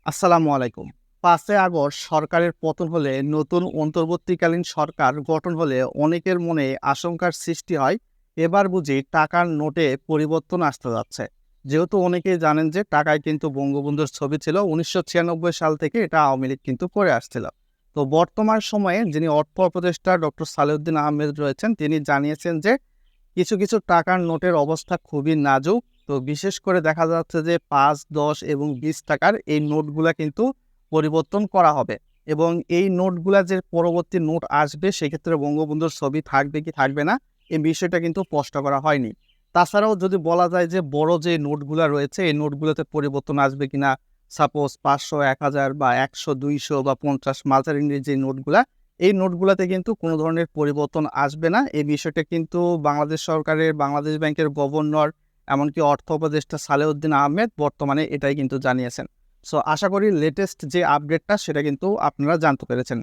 আসসালামু আলাইকুম। ৫ই আগস্ট সরকারের পতন হলে নতুন অন্তর্বর্তীকালীন সরকার গঠন হলে অনেকের মনে আশঙ্কার সৃষ্টি হয়, এবার বুঝি টাকার নোটে পরিবর্তন আসতে যাচ্ছে। যেহেতু অনেকেই জানেন যে টাকায় কিন্তু বঙ্গবন্ধুর ছবি ছিল, ১৯৯৬ সাল থেকে এটা আওয়ামী লীগ কিন্তু করে আসছিল। তো বর্তমান সময়ে যিনি অর্থ উপদেষ্টা ডক্টর সালেউদ্দিন আহমেদ রয়েছেন, তিনি জানিয়েছেন যে কিছু টাকার নোটের অবস্থা খুবই নাজুক। তো বিশেষ করে দেখা যাচ্ছে যে ৫, ১০ এবং ২০ টাকার এই নোটগুলা কিন্তু পরিবর্তন করা হবে এবং এই নোটগুলা যে পরবর্তী নোট আসবে সেক্ষেত্রে বঙ্গবন্ধুর ছবি থাকবে কি থাকবে না, এই বিষয়টা কিন্তু স্পষ্ট করা হয়নি। তাছাড়াও যদি বলা যায় যে বড় যে নোটগুলা রয়েছে এই নোটগুলোতে পরিবর্তন আসবে কিনা, সাপোজ ৫০০, ১,০০০ বা ১০০, ২০০ বা ৫০ মাঝারি যে নোটগুলা, এই নোটগুলাতে কিন্তু কোনো ধরনের পরিবর্তন আসবে না। এই বিষয়টা কিন্তু বাংলাদেশ সরকারের বাংলাদেশ ব্যাংকের গভর্নর এমনকি অর্থ উপদেষ্টা সালেউদ্দিন আহমেদ বর্তমানে এটাই কিন্তু জানিয়েছেন। সো আশা করি লেটেস্ট যে আপডেটটা সেটা কিন্তু আপনারা জানতে পেরেছেন।